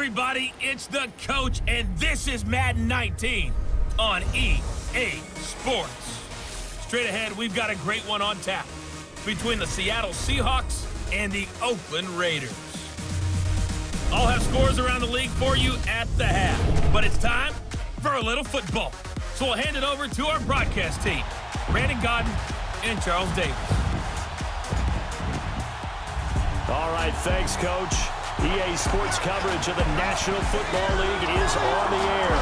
everybody, it's the coach, and this is Madden 19 on EA Sports. Straight ahead, we've got a great one on tap between the Seattle Seahawks and the Oakland Raiders. I'll have scores around the league for you at the half, but it's time for a little football. So we'll hand it over to our broadcast team, Brandon Godden and Charles Davis. All right, thanks, Coach. EA Sports coverage of the National Football League is on the air.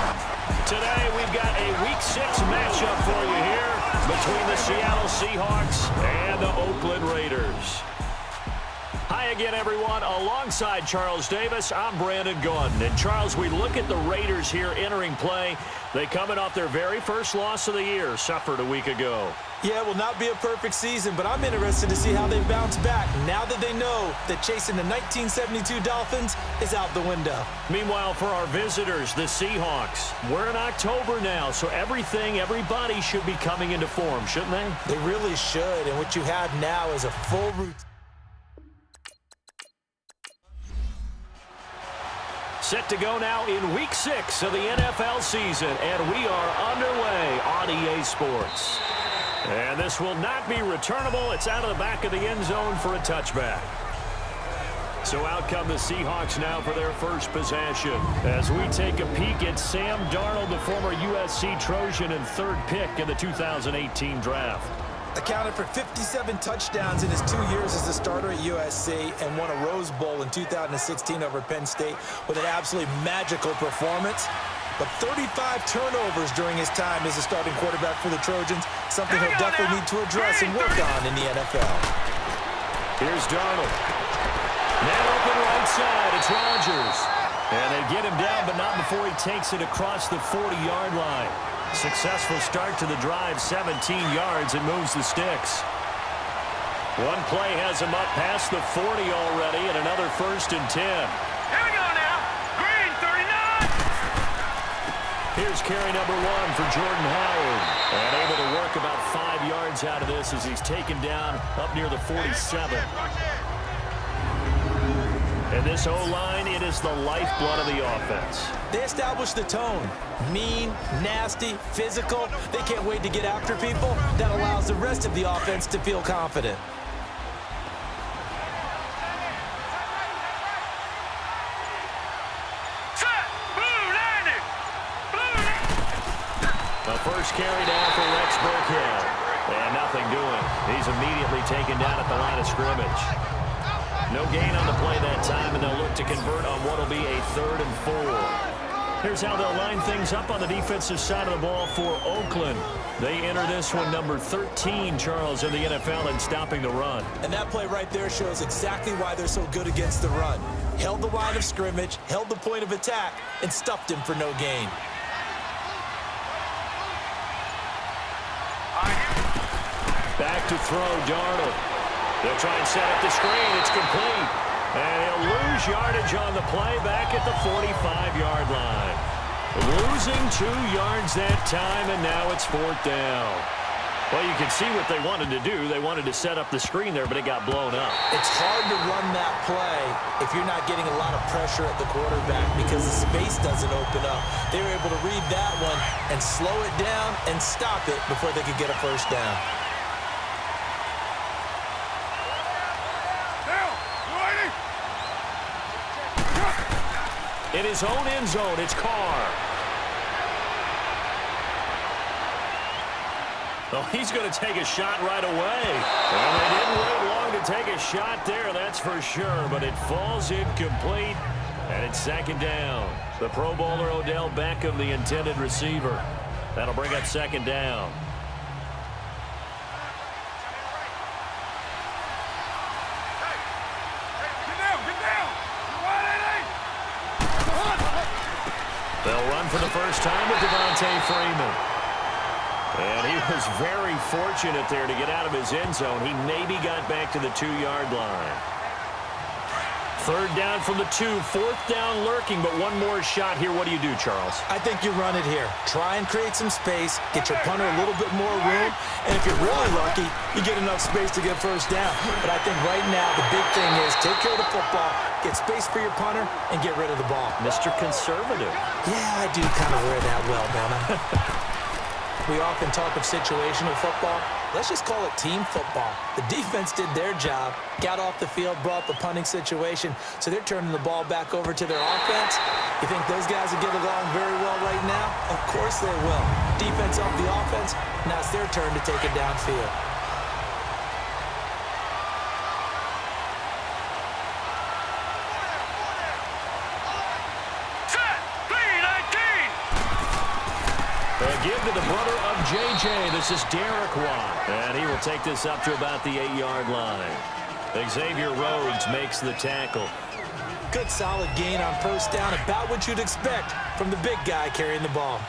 Today, we've got a Week 6 matchup for you here between the Seattle Seahawks and the Oakland Raiders. Hi again, everyone. Alongside Charles Davis, I'm Brandon Gaudin. And Charles, we look at the Raiders here entering play. They coming off their very first loss of the year, suffered a week ago. Yeah, it will not be a perfect season, but I'm interested to see how they bounce back now that they know that chasing the 1972 Dolphins is out the window. Meanwhile, for our visitors, the Seahawks, we're in October now, so everybody should be coming into form, shouldn't they? They really should, and what you have now is a full routine. Set to go now in Week 6 of the NFL season, and we are underway on EA Sports. And this will not be returnable. It's out of the back of the end zone for a touchback. So out come the Seahawks now for their first possession. As we take a peek at Sam Darnold, the former USC Trojan and third pick in the 2018 draft. Accounted for 57 touchdowns in his 2 years as a starter at USC and won a Rose Bowl in 2016 over Penn State with an absolutely magical performance. But 35 turnovers during his time as a starting quarterback for the Trojans, something he'll definitely need to address and work on in the NFL. Here's Darnold. Man open right side, it's Rodgers. And they get him down, but not before he takes it across the 40-yard line. Successful start to the drive, 17 yards, and moves the sticks. One play has him up past the 40 already, and another 1st and 10. Here we go now. Green, 39. Here's carry number 1 for Jordan Howard. And able to work about 5 yards out of this as he's taken down up near the 47. And this O-line, it is the lifeblood of the offense. They establish the tone. Mean, nasty, physical. They can't wait to get after people. That allows the rest of the offense to feel confident. The first carry down for Rex Burkhead. And nothing doing. He's immediately taken down at the line of scrimmage. No gain on the play that time, and they'll look to convert on what will be a 3rd and 4. Here's how they'll line things up on the defensive side of the ball for Oakland. They enter this one number 13, Charles, in the NFL in stopping the run. And that play right there shows exactly why they're so good against the run. Held the line of scrimmage, held the point of attack, and stuffed him for no gain. Back to throw, Darnold. They'll try and set up the screen. It's complete. And he'll lose yardage on the play back at the 45-yard line. Losing 2 yards that time, and now it's 4th down. Well, you can see what they wanted to do. They wanted to set up the screen there, but it got blown up. It's hard to run that play if you're not getting a lot of pressure at the quarterback because the space doesn't open up. They were able to read that one and slow it down and stop it before they could get a first down. In his own end zone, it's Carr. Oh, he's going to take a shot right away. Well, they didn't wait long to take a shot there, that's for sure, but it falls incomplete, and it's 2nd down. The Pro Bowler Odell Beckham, the intended receiver. That'll bring up 2nd down. They'll run for the first time with Devontae Freeman. And he was very fortunate there to get out of his end zone. He maybe got back to the 2-yard line. Third down from the 2. Fourth down lurking, but one more shot here. What do you do, Charles? I think you run it here. Try and create some space, get your punter a little bit more room, and if you're really lucky, you get enough space to get first down. But I think right now the big thing is take care of the football, get space for your punter, and get rid of the ball. Mr. Conservative. Yeah, I do kind of wear that well, don't I? We often talk of situational football. Let's just call it team football. The defense did their job, got off the field, brought the punting situation, so they're turning the ball back over to their offense. You think those guys will get along very well right now? Of course they will. Defense off the offense, now it's their turn to take it downfield. Give to the brother of J.J. This is Derek Watt. And he will take this up to about the 8-yard line. Xavier Rhodes makes the tackle. Good solid gain on first down, about what you'd expect from the big guy carrying the ball.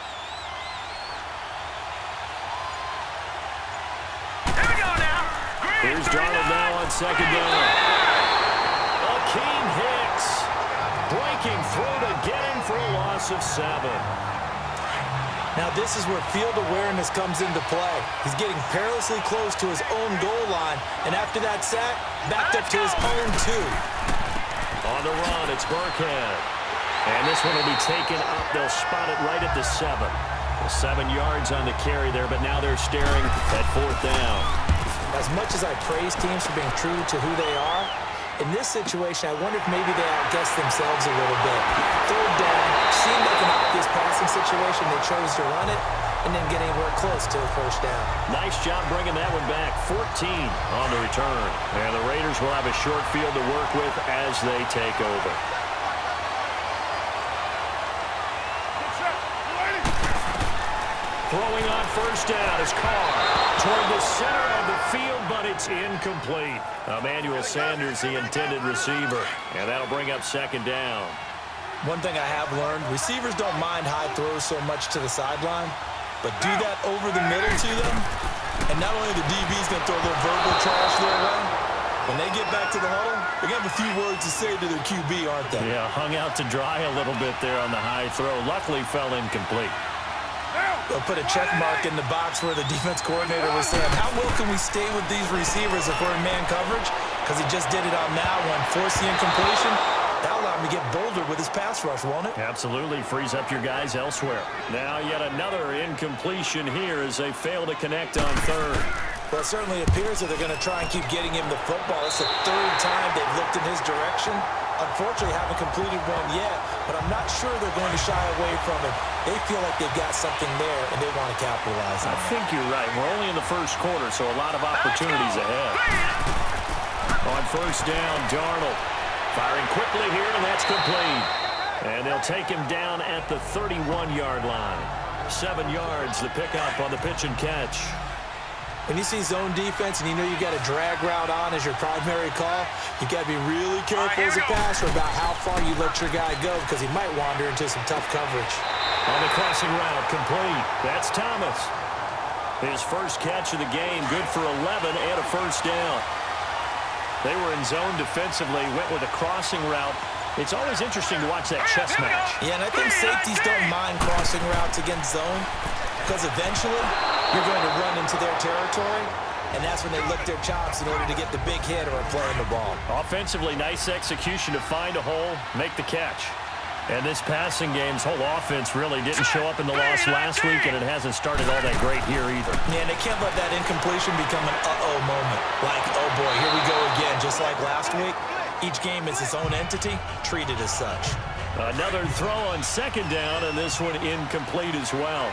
Here we go now. Here's Darnold now on second down. Akeem Hicks breaking through to get him for a loss of 7. Now this is where field awareness comes into play. He's getting perilously close to his own goal line, and after that sack, backed up to his own 2. On the run, it's Burkhead. And this one will be taken up. They'll spot it right at the 7. 7 yards on the carry there, but now they're staring at fourth down. As much as I praise teams for being true to who they are, in this situation, I wonder if maybe they outguessed themselves a little bit. Third down, seemed like an obvious passing situation. They chose to run it and didn't get anywhere close to the first down. Nice job bringing that one back. 14 on the return. And the Raiders will have a short field to work with as they take over. Throwing on first down is Carr toward the center of the field, but it's incomplete. Emmanuel Sanders, the intended receiver, and that'll bring up second down. One thing I have learned, receivers don't mind high throws so much to the sideline, but do that over the middle to them, and not only the DB's going to throw a little verbal trash their way, when they get back to the huddle, they're going to have a few words to say to their QB, aren't they? Yeah, hung out to dry a little bit there on the high throw. Luckily fell incomplete. They'll put a check mark in the box where the defense coordinator was saying, how well can we stay with these receivers if we're in man coverage? Because he just did it on that one, force the incompletion. That'll allow him to get bolder with his pass rush, won't it? Absolutely. Frees up your guys elsewhere. Now yet another incompletion here as they fail to connect on third. Well, it certainly appears that they're going to try and keep getting him the football. It's the third time they've looked in his direction. Unfortunately, haven't completed one yet, but I'm not sure they're going to shy away from it. They feel like they've got something there, and they want to capitalize on it. I think you're right. We're only in the first quarter, so a lot of opportunities ahead. On first down, Darnold firing quickly here, and that's complete. And they'll take him down at the 31-yard line. 7 yards, the pickup on the pitch and catch. When you see zone defense and you know you got a drag route on as your primary call, you got to be really careful as a passer about how far you let your guy go because he might wander into some tough coverage. On the crossing route, complete. That's Thomas. His first catch of the game, good for 11 and a first down. They were in zone defensively, went with a crossing route. It's always interesting to watch that chess match. Yeah, and I think safeties don't mind crossing routes against zone because eventually you're going to run into their territory, and that's when they lick their chops in order to get the big hit or playing the ball. Offensively, nice execution to find a hole, make the catch. And this passing game's whole offense really didn't show up in the loss last week, and it hasn't started all that great here either. Yeah, and they can't let that incompletion become an uh-oh moment. Like, oh boy, here we go again, just like last week. Each game is its own entity, treated as such. Another throw on second down, and this one incomplete as well.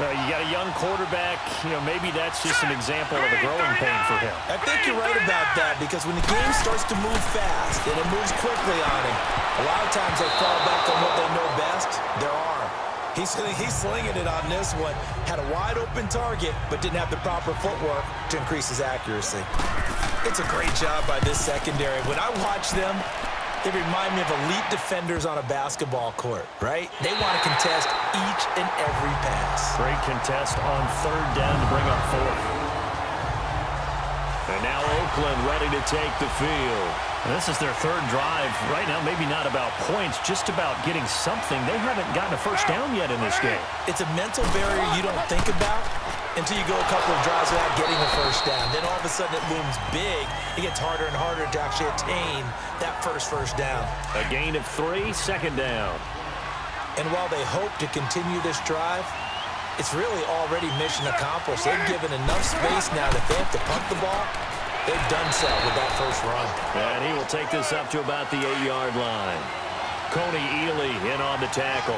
You got a young quarterback, maybe that's just an example of a growing pain for him. I think you're right about that because when the game starts to move fast and it moves quickly on him, a lot of times they fall back on what they know best, their arm. He's slinging it on this one, had a wide open target but didn't have the proper footwork to increase his accuracy. It's a great job by this secondary. When I watch them, they remind me of elite defenders on a basketball court, right? They want to contest each and every pass. Great contest on third down to bring up fourth. And now Oakland ready to take the field. And this is their third drive. Right now, maybe not about points, just about getting something. They haven't gotten a first down yet in this game. It's a mental barrier you don't think about until you go a couple of drives without getting a first down. Then all of a sudden it looms big. It gets harder and harder to actually attain that first down. A gain of 3, second down. And while they hope to continue this drive, it's really already mission accomplished. They've given enough space now that they have to punt the ball. They've done so with that first run. And he will take this up to about the 8-yard line. Coney Ely in on the tackle.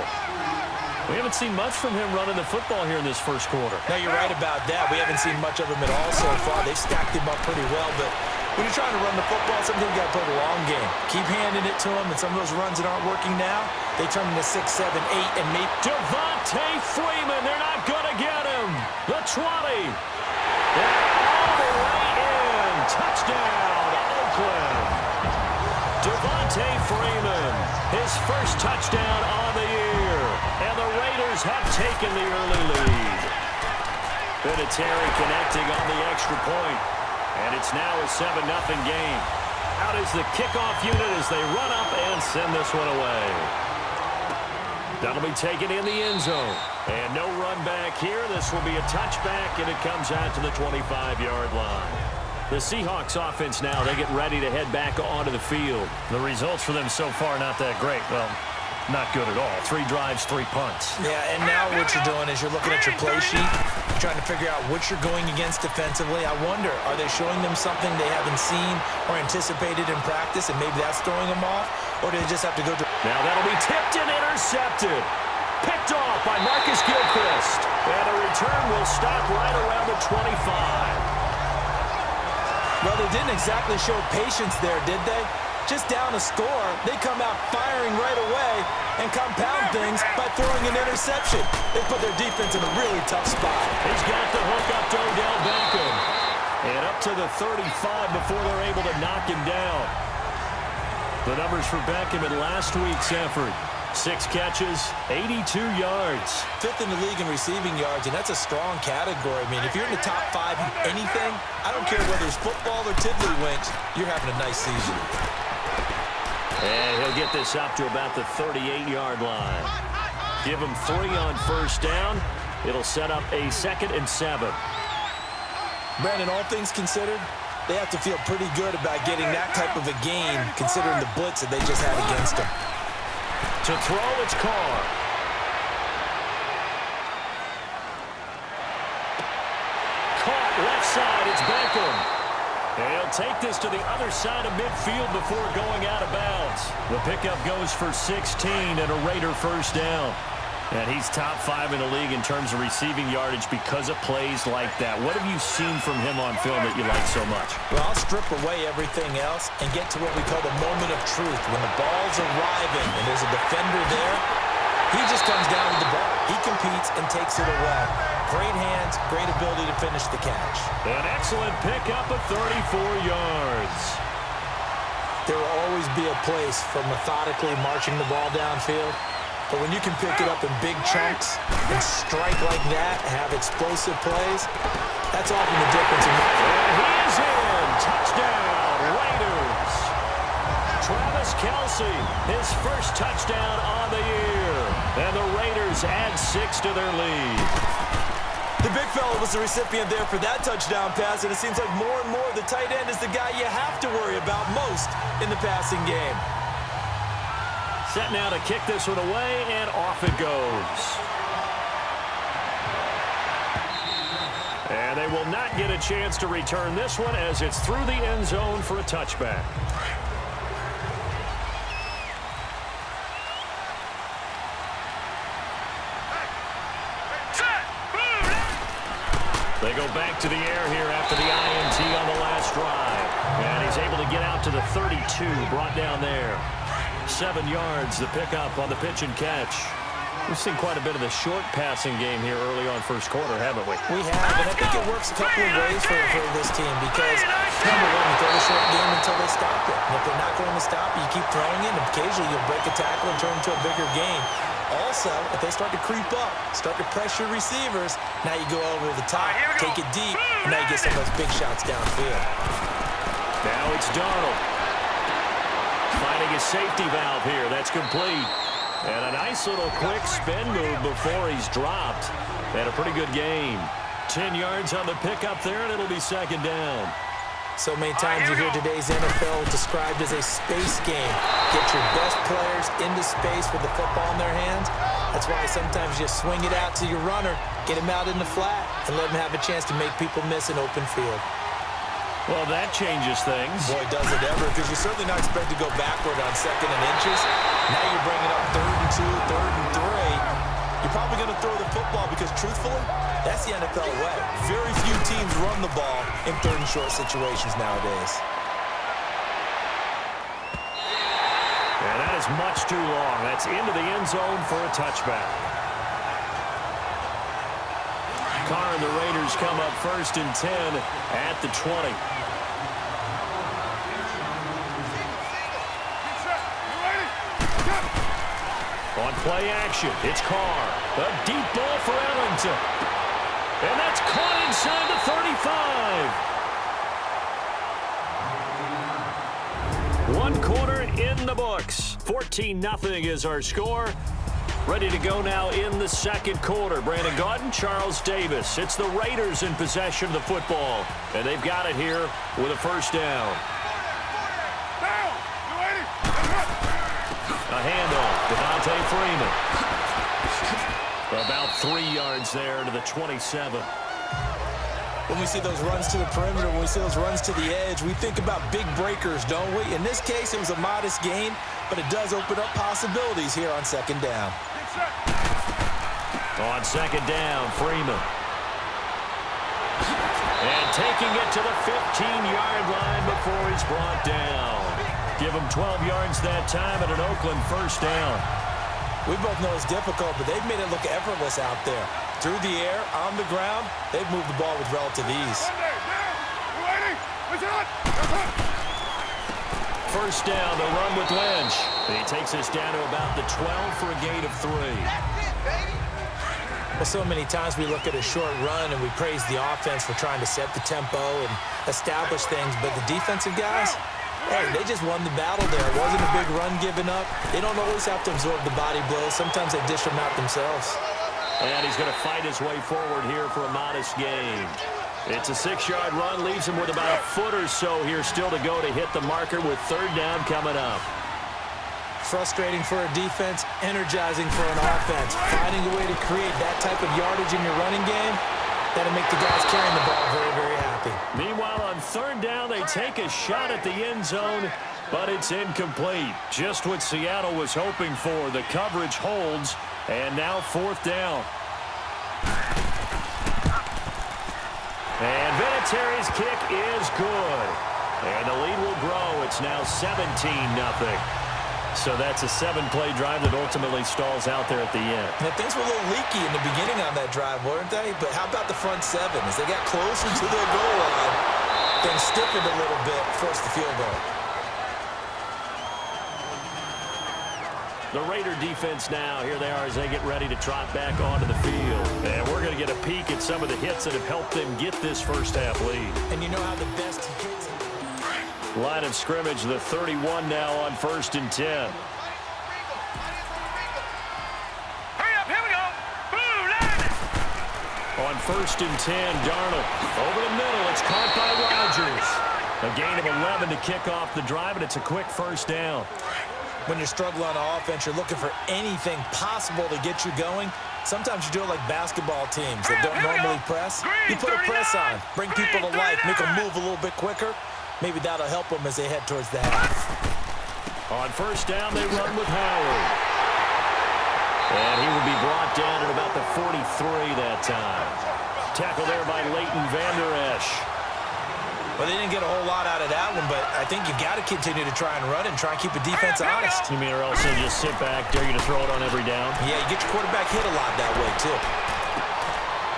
We haven't seen much from him running the football here in this first quarter. No, you're right about that. We haven't seen much of him at all so far. They've stacked him up pretty well, but when you're trying to run the football, sometimes you got to play the long game. Keep handing it to him, and some of those runs that aren't working now, they turn into 6, 7, 8, and maybe... Devontae Freeman, they're not going to get him. The 20. And all the way in. Touchdown, Oakland. Devontae Freeman, his first touchdown on the year. And the Raiders have taken the early lead. Vinatieri connecting on the extra point. And it's now a 7-0 game. Out is the kickoff unit as they run up and send this one away. That'll be taken in the end zone. And no run back here. This will be a touchback, and it comes out to the 25-yard line. The Seahawks offense now, they get ready to head back onto the field. The results for them so far not that great. Well, not good at all. 3 drives, 3 punts. Yeah, and now what you're doing is you're looking at your play sheet, trying to figure out what you're going against defensively. I wonder, are they showing them something they haven't seen or anticipated in practice, and maybe that's throwing them off? Or do they just have to go to... Now that'll be tipped and intercepted. Picked off by Marcus Gilchrist. And a return will stop right around the 25. Well, they didn't exactly show patience there, did they? Just down a score, they come out firing right away and compound things by throwing an interception. They put their defense in a really tough spot. He's got the hook up to Odell Beckham. And up to the 35 before they're able to knock him down. The numbers for Beckham in last week's effort. 6 catches, 82 yards. 5th in the league in receiving yards, and that's a strong category. I mean, if you're in the top 5 in anything, I don't care whether it's football or tiddlywinks, you're having a nice season. And he'll get this up to about the 38-yard line. Give him 3 on first down. It'll set up a 2nd and 7. Brandon, all things considered, they have to feel pretty good about getting that type of a gain, considering the blitz that they just had against them. To throw, it's Carr. Caught left side, it's Beckham. And he'll take this to the other side of midfield before going out of bounds. The pickup goes for 16 and a Raider first down. And he's top 5 in the league in terms of receiving yardage because of plays like that. What have you seen from him on film that you like so much? Well, I'll strip away everything else and get to what we call the moment of truth. When the ball's arriving and there's a defender there, he just comes down with the ball. He competes and takes it away. Great hands, great ability to finish the catch. An excellent pickup of 34 yards. There will always be a place for methodically marching the ball downfield. But when you can pick it up in big chunks and strike like that, have explosive plays, that's often the difference. And he is in. Touchdown, Raiders. Travis Kelce, his first touchdown on the year. And the Raiders add 6 to their lead. The big fella was the recipient there for that touchdown pass, and it seems like more and more the tight end is the guy you have to worry about most in the passing game. Set now to kick this one away, and off it goes. And they will not get a chance to return this one as it's through the end zone for a touchback. They go back to the air here after the INT on the last drive. And he's able to get out to the 32, brought down there. 7 yards, the pickup on the pitch and catch. We've seen quite a bit of the short passing game here early on first quarter, haven't we? We have, and I think it works a couple of ways for this team because, number one, you throw the short game until they stop it. And if they're not going to stop it, you keep throwing it, and occasionally you'll break a tackle and turn into a bigger game. Also, if they start to creep up, start to pressure receivers, now you go over the top, take it deep, and now you get some of those big shots downfield. Now it's Darnold. Finding a safety valve here. That's complete. And a nice little quick spin move before he's dropped. And a pretty good game. 10 yards on the pickup there, and it'll be second down. So many times you hear today's NFL described as a space game. Get your best players into space with the football in their hands. That's why sometimes you just swing it out to your runner, get him out in the flat, and let him have a chance to make people miss an open field. Well, that changes things. Boy, does it ever, because you're certainly not expected to go backward on 2nd and inches. Now you're bringing up 3rd and 2, 3rd and 3. You're probably going to throw the football because, truthfully, that's the NFL way. Very few teams run the ball in 3rd and short situations nowadays. And that is much too long. That's into the end zone for a touchback. Carr and the Raiders come up 1st and 10 at the 20. On play action, it's Carr. A deep ball for Ellington. And that's caught inside the 35. One quarter in the books. 14-0 is our score. Ready to go now in the second quarter. Brandon Gaudin, Charles Davis. It's the Raiders in possession of the football. And they've got it here with a first down. A handoff, Devontae Freeman. About 3 yards there to the 27. When we see those runs to the perimeter, when we see those runs to the edge, we think about big breakers, don't we? In this case, it was a modest gain, but it does open up possibilities here on 2nd down. On 2nd down, Freeman. And taking it to the 15-yard line before he's brought down. Give him 12 yards that time and an Oakland first down. We both know it's difficult, but they've made it look effortless out there. Through the air, on the ground, they've moved the ball with relative ease. First down, the run with Lynch. And he takes us down to about the 12 for a gain of 3. Well, so many times we look at a short run and we praise the offense for trying to set the tempo and establish things, but the defensive guys, hey, they just won the battle there. It wasn't a big run given up. They don't always have to absorb the body blows. Sometimes they dish them out themselves. And he's going to fight his way forward here for a modest gain. It's a 6-yard run, leaves him with about a foot or so here still to go to hit the marker with 3rd down coming up. Frustrating for a defense, energizing for an offense. Finding a way to create that type of yardage in your running game, that'll make the guys carrying the ball very, very happy. Meanwhile, on 3rd down, they take a shot at the end zone, but it's incomplete. Just what Seattle was hoping for. The coverage holds, and now 4th down. And Vinatieri's kick is good. And the lead will grow. It's now 17-0. So that's a 7-play drive that ultimately stalls out there at the end. Now, things were a little leaky in the beginning on that drive, weren't they? But how about the front 7? As they got closer to their goal line, things stiffened a little bit, forced the field goal. The Raider defense now, here they are as they get ready to trot back onto the field. And we're going to get a peek at some of the hits that have helped them get this first half lead. And you know how the best hits. Line of scrimmage, the 31 now on 1st and 10. Hurry up, here we go. Blue line. On 1st and 10, Darnold over the middle. It's caught by Rodgers. A gain of 11 to kick off the drive, and it's a quick first down. When you're struggling on offense, you're looking for anything possible to get you going. Sometimes you do it like basketball teams that don't normally press. You put a press on, bring people to life, make them move a little bit quicker. Maybe that'll help them as they head towards the half. On 1st down, they run with Howard. And he will be brought down at about the 43 that time. Tackle there by Leighton Vander Esch. Well, they didn't get a whole lot out of that one, but I think you've got to continue to try and run and try and keep a defense honest. You mean or else they'll just sit back, dare you to throw it on every down? Yeah, you get your quarterback hit a lot that way, too.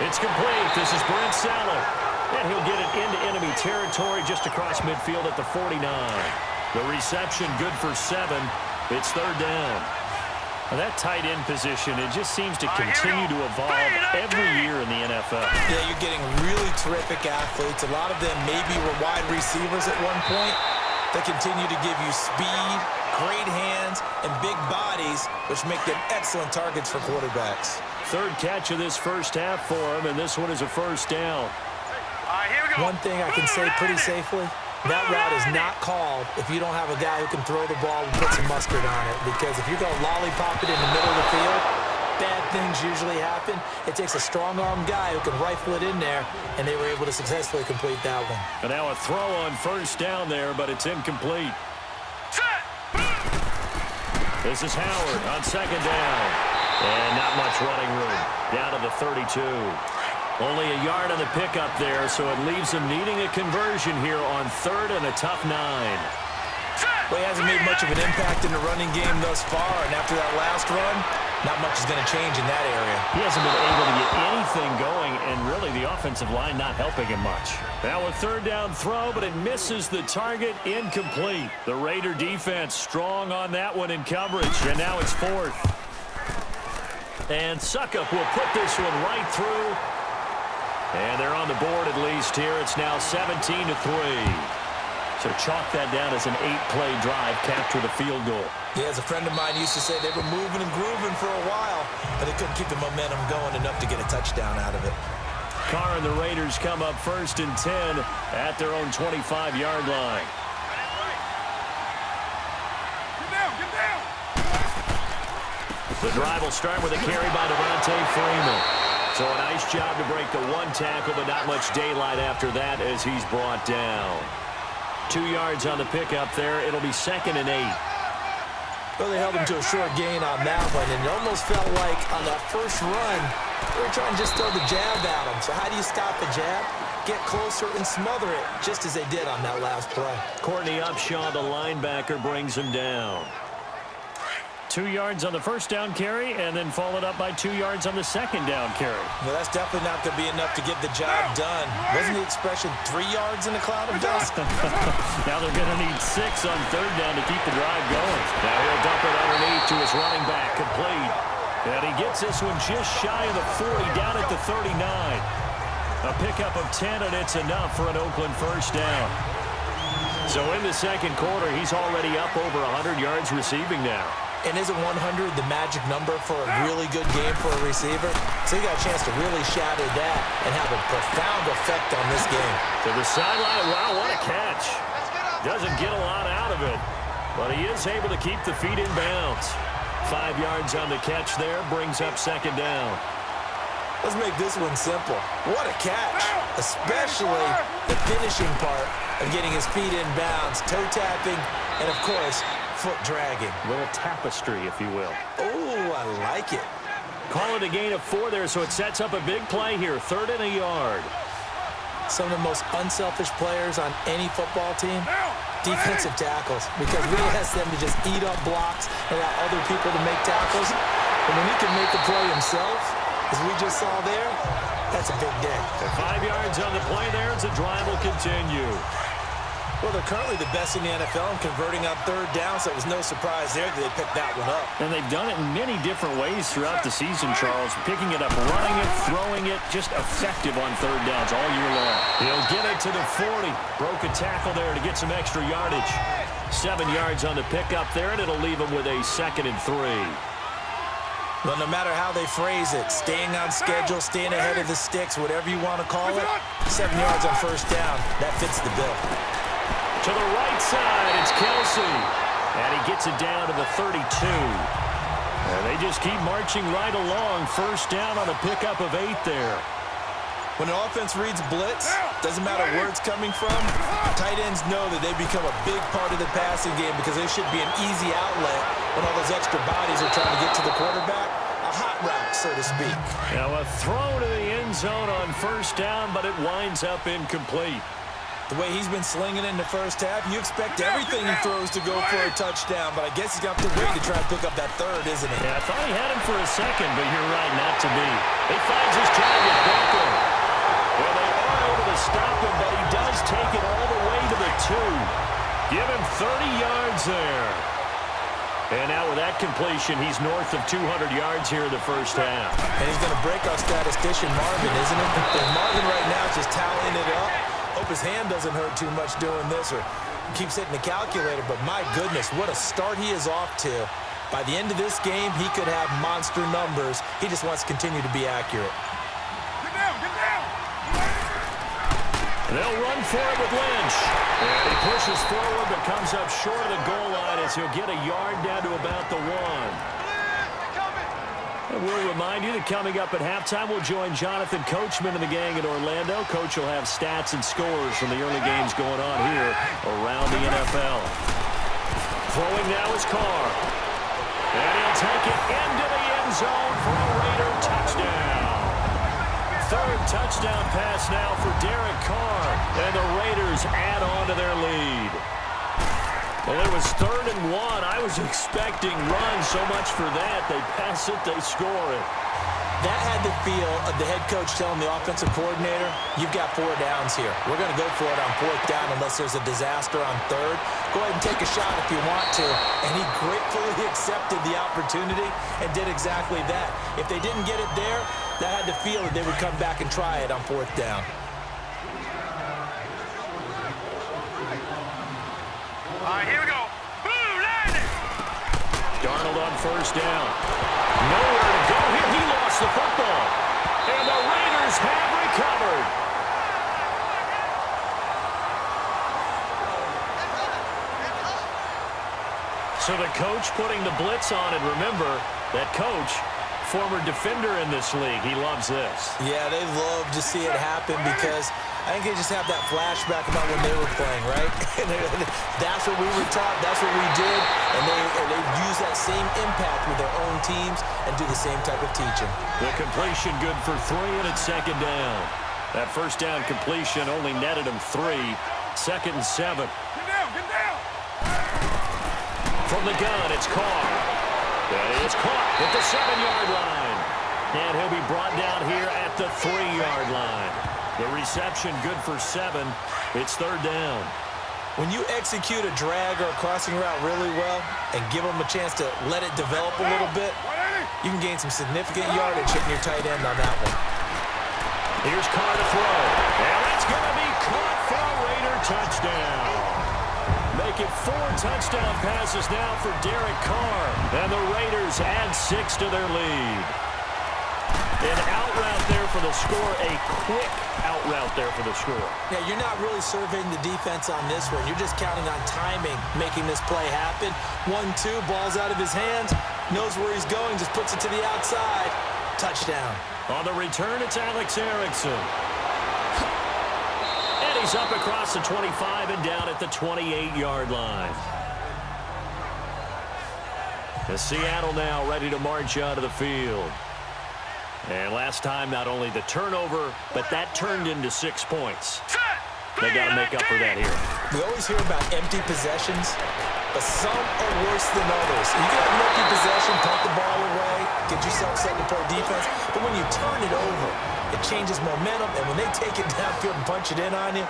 It's complete. This is Brent Saller. And he'll get it into enemy territory just across midfield at the 49. The reception good for 7. It's 3rd down. Well, that tight end position, it just seems to continue to evolve every year in the NFL. Yeah, you're getting really terrific athletes. A lot of them maybe were wide receivers at one point. They continue to give you speed, great hands, and big bodies, which make them excellent targets for quarterbacks. Third catch of this first half for him, and this one is a first down. Here we go. One thing I can say pretty safely, that route is not called if you don't have a guy who can throw the ball and put some mustard on it. Because if you're going to lollipop it in the middle of the field, bad things usually happen. It takes a strong-arm guy who can rifle it in there, and they were able to successfully complete that one. And now a throw on first down there, but it's incomplete. This is Howard on second down. And not much running room. Down to the 32. Only a yard on the pickup there, so it leaves him needing a conversion here on third and a tough 9. Well, he hasn't made much of an impact in the running game thus far, and after that last run, not much is going to change in that area. He hasn't been able to get anything going, and really the offensive line not helping him much. Now a third down throw, but it misses the target, incomplete. The Raider defense strong on that one in coverage, and now it's fourth. And Suckup will put this one right through. And they're on the board at least here. It's now 17-3. So chalk that down as an 8-play drive, capture the field goal. Yeah, as a friend of mine used to say, they were moving and grooving for a while, but they couldn't keep the momentum going enough to get a touchdown out of it. Carr and the Raiders come up first and 10 at their own 25-yard line. Get down. The drive will start with a carry by Devontae Freeman. So a nice job to break the one tackle, but not much daylight after that as he's brought down. 2 yards on the pickup there. It'll be second and 8. Well, they held him to a short gain on that one, and it almost felt like on that first run, they were trying to just throw the jab at him. So how do you stop the jab? Get closer and smother it, just as they did on that last play. Courtney Upshaw, the linebacker, brings him down. 2 yards on the first down carry, and then followed up by 2 yards on the second down carry. Well, that's definitely not going to be enough to get the job done. Wasn't the expression 3 yards in a cloud of dust? Now they're going to need 6 on third down to keep the drive going. Now he'll dump it underneath to his running back, complete. And he gets this one just shy of the 40, down at the 39. A pickup of 10, and it's enough for an Oakland first down. So in the second quarter, he's already up over 100 yards receiving now. And isn't 100 the magic number for a really good game for a receiver? So he got a chance to really shatter that and have a profound effect on this game. To the sideline. Wow, what a catch. Doesn't get a lot out of it, but he is able to keep the feet in bounds. 5 yards on the catch there, brings up second down. Let's make this one simple. What a catch, especially the finishing part of getting his feet in bounds, toe tapping, and of course, foot dragging. A little tapestry, if you will. Oh, I like it. Call it a gain of 4 there, so it sets up a big play here. 3rd and a yard. Some of the most unselfish players on any football team, defensive tackles, because we ask them to just eat up blocks and allow other people to make tackles. And when he can make the play himself, as we just saw there, that's a big day. 5 yards on the play there as the drive will continue. Well, they're currently the best in the NFL in converting on third down, so it was no surprise there that they picked that one up. And they've done it in many different ways throughout the season, Charles. Picking it up, running it, throwing it, just effective on third downs all year long. He'll get it to the 40. Broke a tackle there to get some extra yardage. 7 yards on the pickup there, and it'll leave him with a 2nd and 3. Well, no matter how they phrase it, staying on schedule, staying ahead of the sticks, whatever you want to call it, 7 yards on first down, that fits the bill. To the right side, it's Kelsey. And he gets it down to the 32. And they just keep marching right along. First down on a pickup of 8 there. When an offense reads blitz, doesn't matter where it's coming from, tight ends know that they become a big part of the passing game because they should be an easy outlet when all those extra bodies are trying to get to the quarterback. A hot route, so to speak. Now a throw to the end zone on first down, but it winds up incomplete. The way he's been slinging in the first half, you expect everything he throws to go for a touchdown, but I guess he's got to wait to try and pick up that third, isn't he? Yeah, I thought he had him for a second, but you're right, not to be. He finds his target, Beckham. Well, they are able to stop him, but he does take it all the way to the 2. Give him 30 yards there. And now with that completion, he's north of 200 yards here in the first half. And he's going to break our statistician, Marvin, isn't it? And Marvin right now is just tallying it up. Hope his hand doesn't hurt too much doing this or keeps hitting the calculator. But my goodness, what a start he is off to. By the end of this game, he could have monster numbers. He just wants to continue to be accurate. Get down, get down. They'll run for it with Lynch. And he pushes forward but comes up short of the goal line as he'll get a yard down to about the 1. And we'll remind you that coming up at halftime, we'll join Jonathan Coachman and the gang in Orlando. Coach will have stats and scores from the early games going on here around the NFL. Throwing now is Carr. And he'll take it into the end zone for a Raider touchdown. Third touchdown pass now for Derek Carr. And the Raiders add on to their lead. Well, it was 3rd and 1. I was expecting runs, so much for that. They pass it, they score it. That had the feel of the head coach telling the offensive coordinator, you've got 4 downs here. We're going to go for it on 4th down unless there's a disaster on 3rd. Go ahead and take a shot if you want to. And he gratefully accepted the opportunity and did exactly that. If they didn't get it there, that had the feel that they would come back and try it on 4th down. All right, here we go. Boom, landing. Darnold on 1st down. Nowhere to go here. He lost the football. And the Raiders have recovered. So the coach putting the blitz on, and remember, that coach, former defender in this league, he loves this. Yeah, they love to see it happen because I think they just have that flashback about when they were playing, right? That's what we were taught. That's what we did. And they use that same impact with their own teams and do the same type of teaching. The completion good for 3, and it's 2nd down. That 1st down completion only netted him 3. 2nd and 7. Get down, get down. From the gun, it's Carr. It's caught at the 7-yard line. And he'll be brought down here at the 3-yard line. The reception good for 7. It's 3rd down. When you execute a drag or a crossing route really well and give them a chance to let it develop a little bit, you can gain some significant yardage hitting your tight end on that one. Here's Carr to throw. And that's going to be caught for a Raider touchdown. Make it 4 touchdown passes now for Derek Carr. And the Raiders add 6 to their lead. An out route there for the score. A quick out route there for the score. Yeah, you're not really surveying the defense on this one. You're just counting on timing, making this play happen. 1-2, ball's out of his hands. Knows where he's going, just puts it to the outside. Touchdown. On the return, it's Alex Erickson. And he's up across the 25 and down at the 28-yard line. The Seattle now ready to march out of the field. And last time, not only the turnover, but that turned into 6 points. They got to make up for that here. We always hear about empty possessions, but some are worse than others. You can have an empty possession, punt the ball away, get yourself set to play defense, but when you turn it over, it changes momentum, and when they take it downfield and punch it in on you,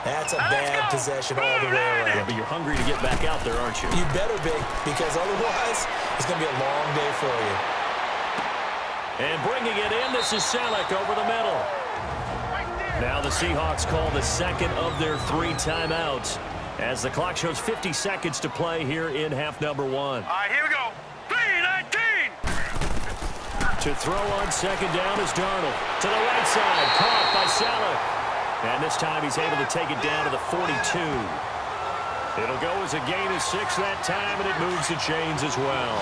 that's a bad possession all the way around. Yeah, but you're hungry to get back out there, aren't you? You better be, because otherwise, it's going to be a long day for you. And bringing it in, this is Selleck over the middle. Now the Seahawks call the 2nd of their 3 timeouts as the clock shows 50 seconds to play here in half number 1. All right, here we go. 3:19. To throw on 2nd down is Darnold. To the right side, caught by Selleck. And this time he's able to take it down to the 42. It'll go as a gain of 6 that time, and it moves the chains as well.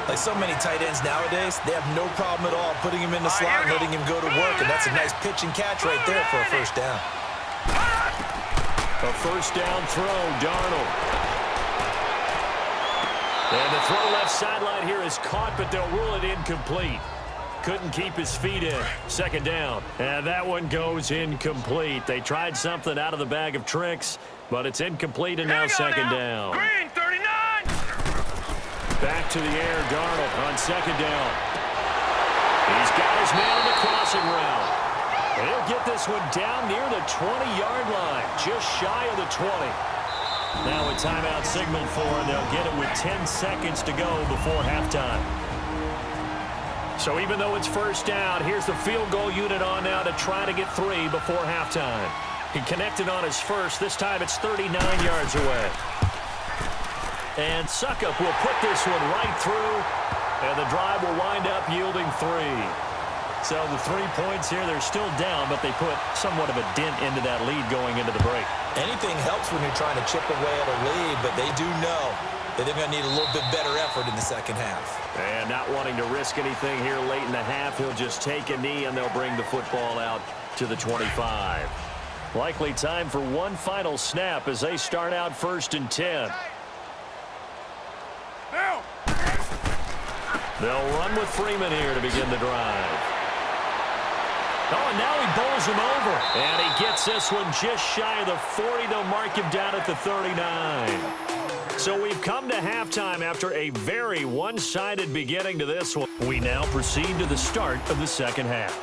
Like so many tight ends nowadays, they have no problem at all putting him in the slot and letting him go to work, and that's a nice pitch and catch right there for a 1st down. A 1st down throw, Darnold. And the throw left sideline here is caught, but they'll rule it incomplete. Couldn't keep his feet in. 2nd down. And that one goes incomplete. They tried something out of the bag of tricks, but it's incomplete, and now 2nd down. Green 39. Back to the air, Darnold on 2nd down. He's got his man in the crossing route. And he'll get this one down near the 20-yard line, just shy of the 20. Now a timeout signaled for, and they'll get it with 10 seconds to go before halftime. So even though it's first down, here's the field goal unit on now to try to get 3 before halftime. He connected on his first. This time it's 39 yards away. And Suckup will put this one right through, and the drive will wind up yielding 3. So the 3 points here, they're still down, but they put somewhat of a dent into that lead going into the break. Anything helps when you're trying to chip away at a lead, but they do know that they're going to need a little bit better effort in the second half. And not wanting to risk anything here late in the half, he'll just take a knee, and they'll bring the football out to the 25. Likely time for one final snap as they start out 1st and 10. They'll run with Freeman here to begin the drive. Oh, and now he bowls him over. And he gets this one just shy of the 40. They'll mark him down at the 39. So we've come to halftime after a very one-sided beginning to this one. We now proceed to the start of the second half.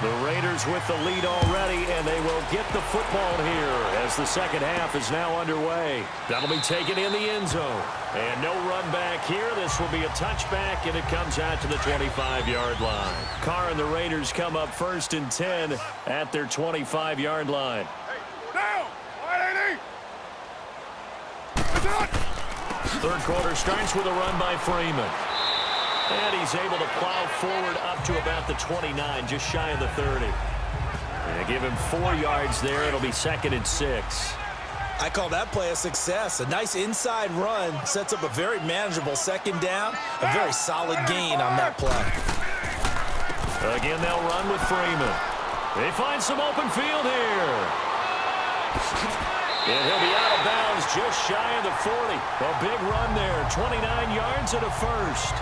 The Raiders with the lead already, and they will get the football here as the second half is now underway. That'll be taken in the end zone. And no run back here. This will be a touchback, and it comes out to the 25-yard line. Carr and the Raiders come up 1st and 10 at their 25-yard line. Down! 180! Third quarter starts with a run by Freeman. And he's able to plow forward up to about the 29, just shy of the 30. And give him 4 yards there. It'll be 2nd and 6. I call that play a success. A nice inside run sets up a very manageable second down. A very solid gain on that play. Again, they'll run with Freeman. They find some open field here. And he'll be out of bounds just shy of the 40. A big run there. 29 yards and a first.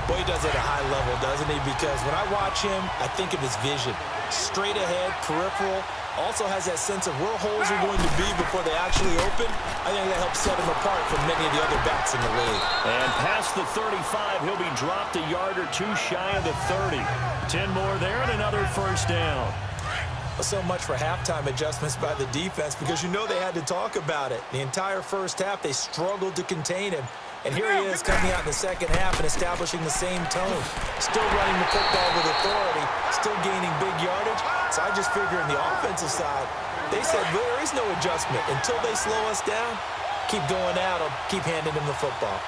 Boy, he does it at a high level, doesn't he? Because when I watch him, I think of his vision. Straight ahead, peripheral. Also has that sense of where holes are going to be before they actually open. I think that helps set him apart from many of the other backs in the league. And past the 35, he'll be dropped a yard or two shy of the 30. 10 more there and another first down. So much for halftime adjustments by the defense because you know they had to talk about it. The entire first half, they struggled to contain him. And here he is coming out in the second half and establishing the same tone. Still running the football with authority, still gaining big yardage. So I just figure on the offensive side, they said, well, there is no adjustment. Until they slow us down, keep going out, I'll keep handing him the football.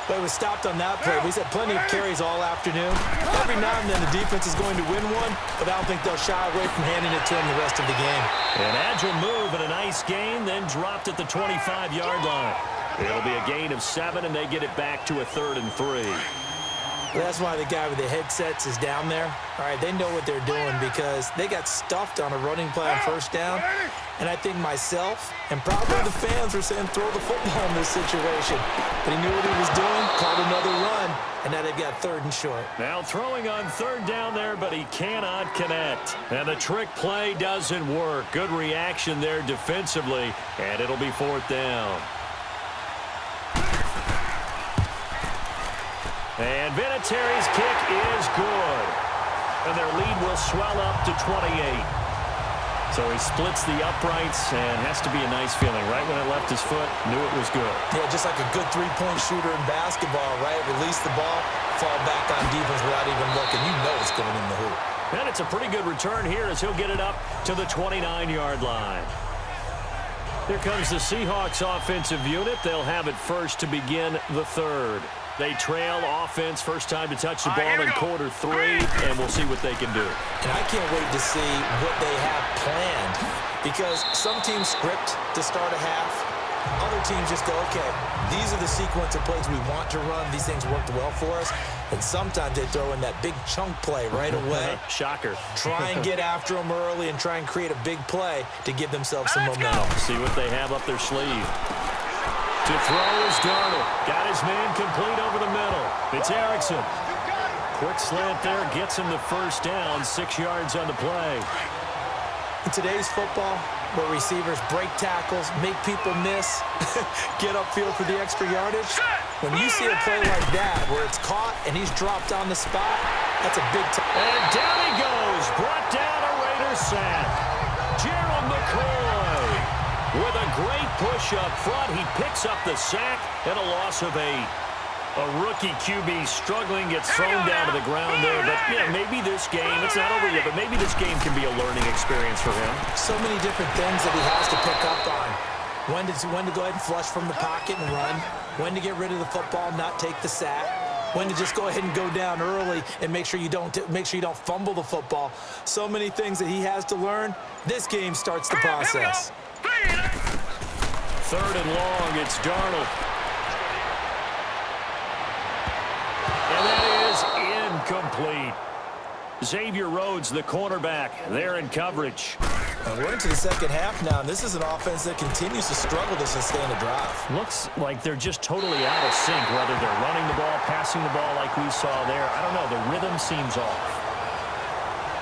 But it was stopped on that play. He's had plenty of carries all afternoon. Every now and then the defense is going to win one, but I don't think they'll shy away from handing it to him the rest of the game. An agile move and a nice gain, then dropped at the 25-yard line. It'll be a gain of 7, and they get it back to a 3rd and 3. That's why the guy with the headsets is down there. All right, they know what they're doing because they got stuffed on a running play on first down. And I think myself and probably the fans were saying throw the football in this situation. But he knew what he was doing, called another run, and now they've got 3rd and short. Now throwing on 3rd down there, but he cannot connect. And the trick play doesn't work. Good reaction there defensively, and it'll be 4th down. And Vinatieri's kick is good. And their lead will swell up to 28. So he splits the uprights and has to be a nice feeling. Right when it left his foot, knew it was good. Yeah, just like a good three-point shooter in basketball, right? Release the ball, fall back on defense without even looking. You know it's going in the hoop. And it's a pretty good return here as he'll get it up to the 29-yard line. Here comes the Seahawks offensive unit. They'll have it first to begin the 3rd. They trail offense, first time to touch the ball in quarter 3, and we'll see what they can do. And I can't wait to see what they have planned because some teams script to start a half. Other teams just go, okay, these are the sequence of plays we want to run. These things worked well for us. And sometimes they throw in that big chunk play right away. Shocker. Try and get after them early and try and create a big play to give themselves some momentum. See what they have up their sleeve. To throw is Darnold. Got his man complete over the middle. It's Erickson. Quick slant there gets him the first down. 6 yards on the play. In today's football, where receivers break tackles, make people miss, get upfield for the extra yardage, when you see a play like that where it's caught and he's dropped on the spot, that's a big time. And down he goes. Brought down a Raiders sack. Gerald McCoy. with a great push up front. He picks up the sack and a loss of 8. A rookie QB struggling, gets thrown down to the ground there. But, yeah, maybe this game, it's not over yet, but maybe this game can be a learning experience for him. So many different things that he has to pick up on. When to go ahead and flush from the pocket and run. When to get rid of the football, not take the sack. When to just go ahead and go down early and make sure you don't fumble the football. So many things that he has to learn. This game starts the process. 3rd and long, it's Darnold. And that is incomplete. Xavier Rhodes, the cornerback, there in coverage. We're into the second half now, and this is an offense that continues to struggle to sustain a drive. Looks like they're just totally out of sync, whether they're running the ball, passing the ball like we saw there. I don't know, the rhythm seems off.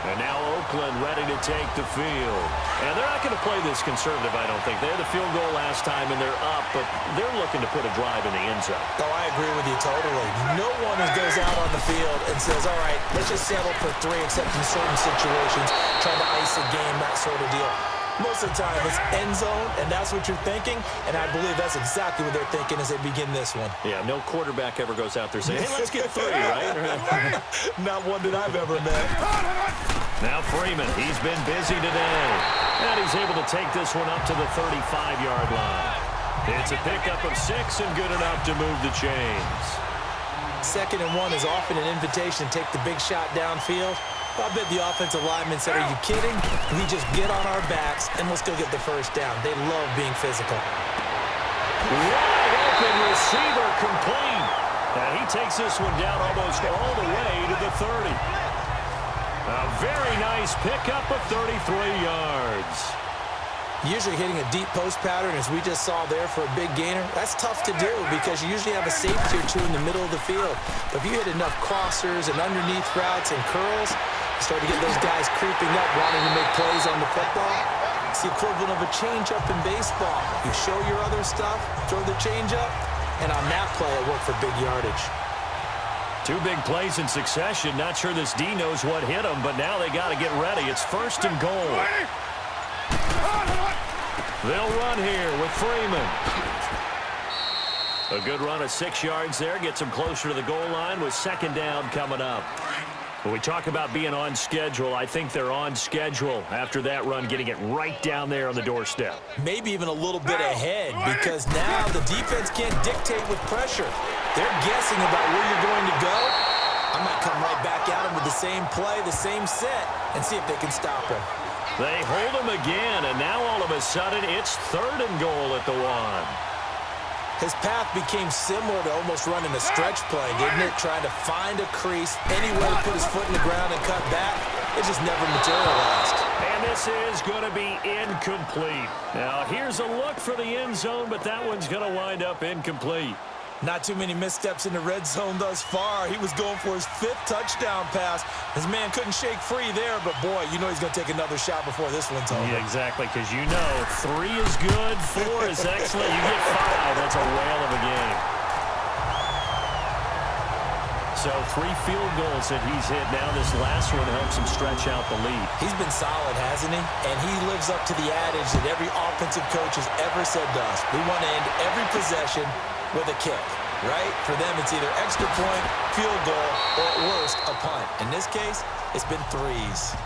And now Oakland ready to take the field. And they're not going to play this conservative, I don't think. They had a field goal last time, and they're up, but they're looking to put a drive in the end zone. Oh, I agree with you totally. No one goes out on the field and says, all right, let's just settle for 3, except in certain situations, trying to ice a game, that sort of deal. Most of the time, it's end zone, and that's what you're thinking, and I believe that's exactly what they're thinking as they begin this one. Yeah, no quarterback ever goes out there saying, hey, let's get 3, right? Not one that I've ever met. Now Freeman, he's been busy today, and he's able to take this one up to the 35-yard line. It's a pickup of 6 and good enough to move the chains. 2nd and 1 is often an invitation to take the big shot downfield. I bet the offensive lineman said, are you kidding? We just get on our backs, and let's go get the first down. They love being physical. Wide open receiver complete. And he takes this one down almost all the way to the 30. A very nice pickup of 33 yards. Usually hitting a deep post pattern, as we just saw there for a big gainer, that's tough to do because you usually have a safety or 2 in the middle of the field. But if you hit enough crossers and underneath routes and curls, you start to get those guys creeping up, wanting to make plays on the football. It's the equivalent of a changeup in baseball. You show your other stuff, throw the changeup, and on that play, it worked for big yardage. 2 big plays in succession. Not sure this D knows what hit him, but now they got to get ready. It's 1st and goal. They'll run here with Freeman. A good run of 6 yards there. Gets them closer to the goal line with 2nd down coming up. When we talk about being on schedule, I think they're on schedule after that run, getting it right down there on the doorstep. Maybe even a little bit ahead, because now the defense can't dictate with pressure. They're guessing about where you're going to go. I might come right back at them with the same play, the same set, and see if they can stop him. They hold him again, and now all of a sudden it's 3rd and goal at the 1. His path became similar to almost running a stretch play, didn't it? Trying to find a crease, anywhere to put his foot in the ground and cut back. It just never materialized. And this is going to be incomplete. Now, here's a look for the end zone, but that one's going to wind up incomplete. Not too many missteps in the red zone thus far. He was going for his 5th touchdown pass. His man couldn't shake free there, but boy, you know he's going to take another shot before this one's over. Yeah, exactly, because you know 3 is good, 4 is excellent. You get 5, that's a whale of a game. So 3 field goals that he's hit now. This last one helps him stretch out the lead. He's been solid, hasn't he? And he lives up to the adage that every offensive coach has ever said to us. We want to end every possession with a kick, right? For them, it's either extra point, field goal, or at worst, a punt. In this case, it's been 3s.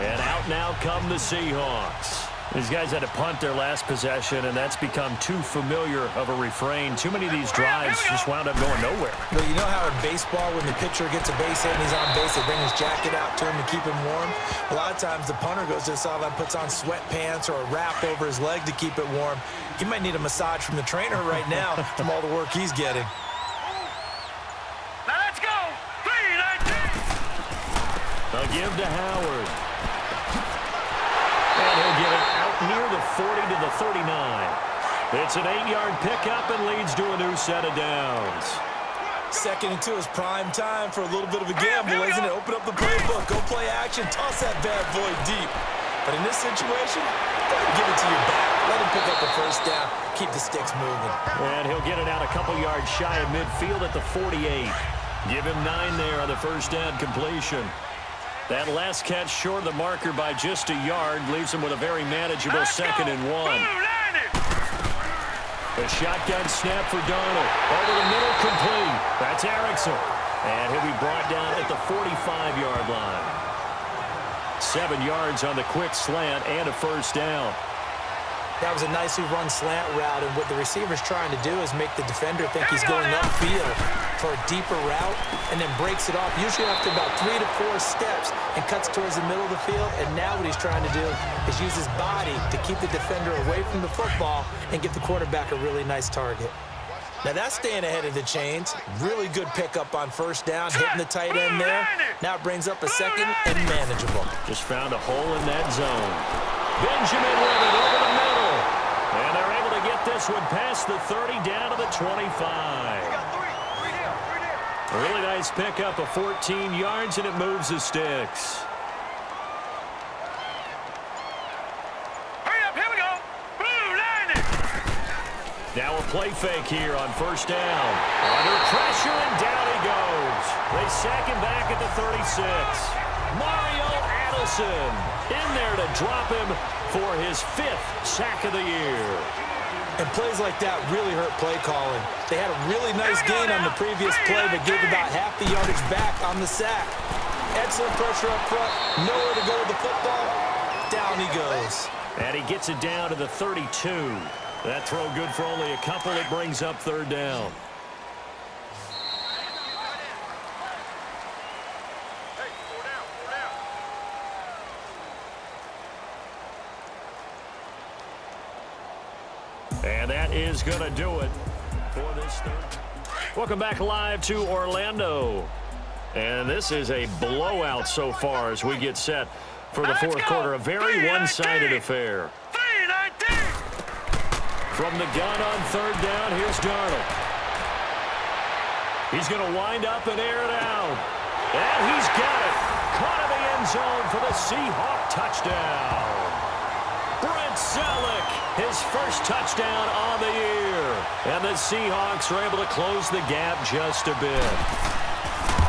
And out now come the Seahawks. These guys had to punt their last possession, and that's become too familiar of a refrain. Too many of these drives just wound up going nowhere. Well, you know how in baseball, when the pitcher gets a base hit and he's on base, they bring his jacket out to him to keep him warm? A lot of times, the punter goes to the sideline, puts on sweatpants or a wrap over his leg to keep it warm. He might need a massage from the trainer right now from all the work he's getting. Now let's go. 3, 19. A give to Howard. And he'll get it out near the 40 to the 39. It's an 8-yard pickup and leads to a new set of downs. 2nd and 2 is prime time for a little bit of a gamble, isn't it? Open up the playbook, go play action, toss that bad boy deep. But in this situation, go ahead and give it to your back. Let him pick up the 1st down, keep the sticks moving. And he'll get it out a couple yards shy of midfield at the 48. Give him 9 there on the 1st down completion. That last catch short of the marker by just a yard leaves him with a very manageable 2nd and 1. A shotgun snap for Darnold. Over the middle, complete. That's Erickson. And he'll be brought down at the 45-yard line. 7 yards on the quick slant and a first down. That was a nicely run slant route, and what the receiver's trying to do is make the defender think he's going upfield for a deeper route and then breaks it off, usually after about 3 to 4 steps, and cuts towards the middle of the field. And now what he's trying to do is use his body to keep the defender away from the football and give the quarterback a really nice target. Now that's staying ahead of the chains. Really good pickup on first down, hitting the tight end there. Now it brings up a 2nd and manageable. Just found a hole in that zone. Benjamin with it over the middle. And they're able to get this one past the 30 down to the 25. A really nice pickup of 14 yards, and it moves the sticks. Hurry up, here we go. Blue line it. Now a play fake here on first down. Under pressure, and down he goes. They sack him back at the 36. Mario Adelson in there to drop him for his 5th sack of the year. And plays like that really hurt play calling. They had a really nice gain on the previous play, but gave about half the yardage back on the sack. Excellent pressure up front. Nowhere to go with the football. Down he goes. And he gets it down to the 32. That throw good for only a couple. It brings up 3rd down. And that is going to do it for this third. Welcome back live to Orlando. And this is a blowout so far as we get set for the 4th quarter. A very one-sided affair. From the gun on 3rd down, here's Darnold. He's going to wind up and air it out. And he's got it. Caught in the end zone for the Seahawks touchdown. Brent Selleck, his first touchdown on the year. And the Seahawks are able to close the gap just a bit.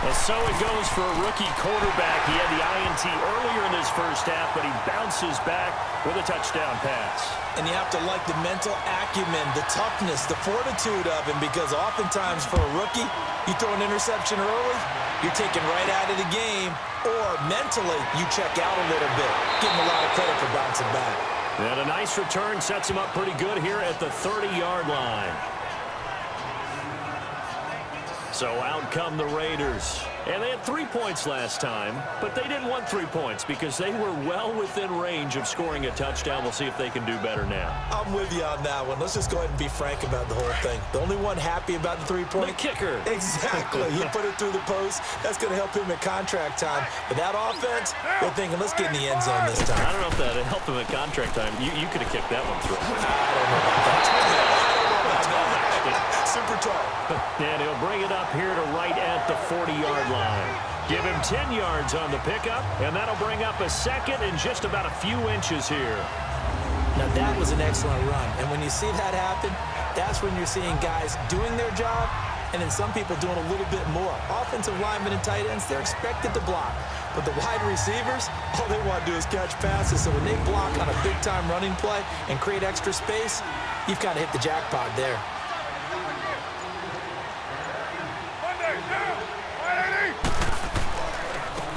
And so it goes for a rookie quarterback. He had the INT earlier in his first half, but he bounces back with a touchdown pass. And you have to like the mental acumen, the toughness, the fortitude of him, because oftentimes for a rookie, you throw an interception early, you're taken right out of the game, or mentally you check out a little bit. Give him a lot of credit for bouncing back. And a nice return sets him up pretty good here at the 30-yard line. So out come the Raiders. And they had 3 points last time, but they didn't want 3 points because they were well within range of scoring a touchdown. We'll see if they can do better now. I'm with you on that one. Let's just go ahead and be frank about the whole thing. The only one happy about the 3-point? The kicker. Exactly. He put it through the post. That's going to help him at contract time. But that offense, they're thinking, let's get in the end zone this time. I don't know if that helped him at contract time. You could have kicked that one through. I don't know about that. Super tall. And he'll bring it up here to right at the 40-yard line. Give him 10 yards on the pickup, and that'll bring up a 2nd and just about a few inches here. Now that was an excellent run, and when you see that happen, that's when you're seeing guys doing their job, and then some people doing a little bit more. Offensive linemen and tight ends, they're expected to block. But the wide receivers, all they want to do is catch passes. So when they block on a big-time running play and create extra space, you've kind of hit the jackpot there.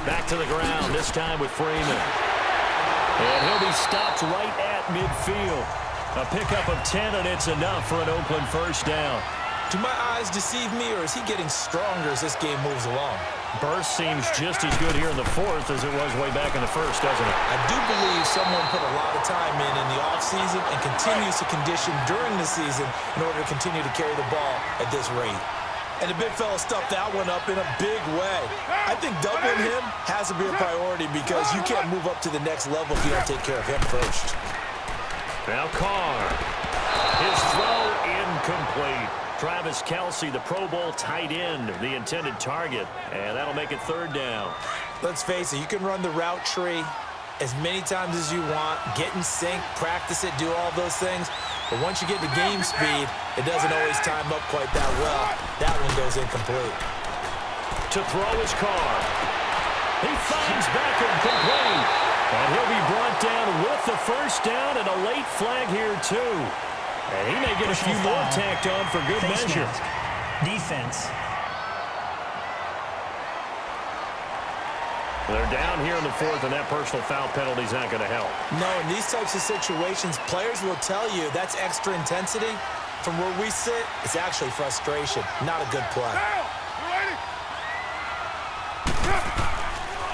Back to the ground, this time with Freeman. And he'll be stopped right at midfield. A pickup of 10, and it's enough for an Oakland first down. Do my eyes deceive me, or is he getting stronger as this game moves along? Burst seems just as good here in the 4th as it was way back in the 1st, doesn't it? I do believe someone put a lot of time in the offseason and continues to condition during the season in order to continue to carry the ball at this rate. And the big fella stuffed that one up in a big way. I think doubling him has to be a priority because you can't move up to the next level if you don't take care of him first. Now Carr. His throw incomplete. Travis Kelce, the Pro Bowl tight end, the intended target. And that'll make it 3rd down. Let's face it, you can run the route tree as many times as you want, get in sync, practice it, do all those things. But once you get to game speed, it doesn't always time up quite that well. That one goes incomplete. To throw is Carr. He finds Beckham complete. And he'll be brought down with the first down and a late flag here, too. And he may get a few more tacked on for good measure. Defense. They're down here in the fourth, and that personal foul penalty is not going to help. No, in these types of situations, players will tell you that's extra intensity. From where we sit, it's actually frustration, not a good play.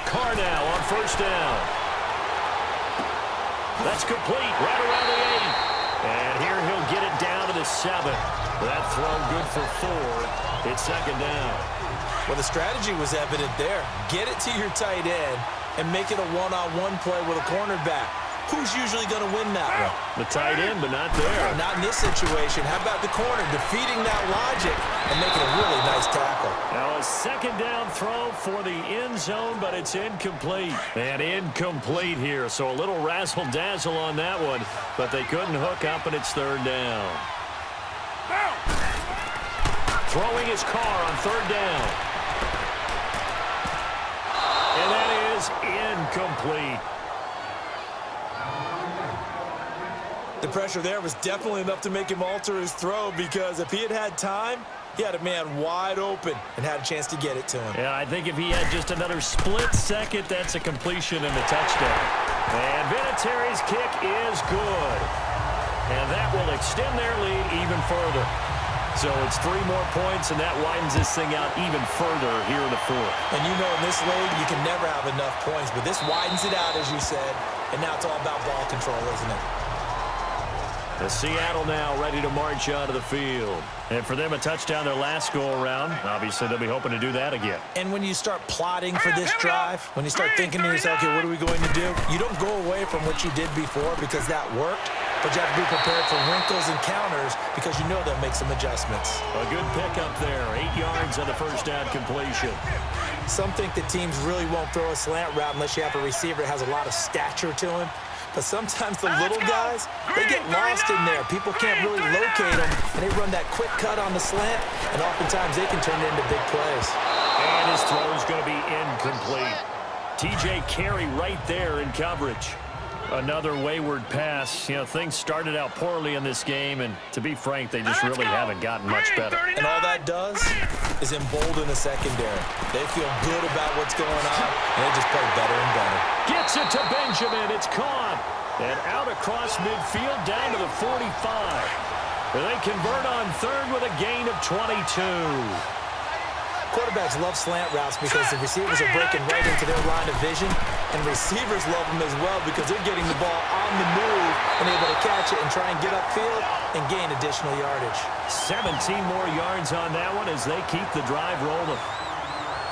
Carr now on first down. That's complete right around the 8. And here he'll get it down to the 7. That throw good for 4. It's second down. Well, the strategy was evident there. Get it to your tight end and make it a one-on-one play with a cornerback. Who's usually going to win that one? The tight end, but not there. Not in this situation. How about the corner defeating that logic and making a really nice tackle? Now a second down throw for the end zone, but it's incomplete. And incomplete here, so a little razzle-dazzle on that one, but they couldn't hook up, and it's third down. Throwing his Carr on third down. And that is incomplete. The pressure there was definitely enough to make him alter his throw, because if he had had time, he had a man wide open and had a chance to get it to him. Yeah, I think if he had just another split second, that's a completion and a touchdown. And Vinatieri's kick is good. And that will extend their lead even further. So it's 3 more points, and that widens this thing out even further here in the fourth. And you know in this league, you can never have enough points, but this widens it out, as you said, and now it's all about ball control, isn't it? The Seattle now ready to march onto the field. And for them, a touchdown their last go-around. Obviously, they'll be hoping to do that again. And when you start plotting for this drive, when you start thinking to yourself, okay, what are we going to do? You don't go away from what you did before because that worked, but you have to be prepared for wrinkles and counters because you know they'll make some adjustments. A good pickup there. 8 yards on the first down completion. Some think that teams really won't throw a slant route unless you have a receiver that has a lot of stature to him. But sometimes the little guys, they get lost in there. People can't really locate them, and they run that quick cut on the slant, and oftentimes they can turn it into big plays. And his throw is going to be incomplete. T.J. Carey right there in coverage. Another wayward pass. You know, things started out poorly in this game, and to be frank, they just really haven't gotten much better. And all that does is embolden the secondary. They feel good about what's going on, and they just play better and better. Gets it to Benjamin. It's caught. And out across midfield down to the 45. And they convert on third with a gain of 22. Quarterbacks love slant routes because the receivers are breaking right into their line of vision, and receivers love them as well because they're getting the ball on the move and able to catch it and try and get upfield and gain additional yardage. 17 more yards on that one as they keep the drive rolling.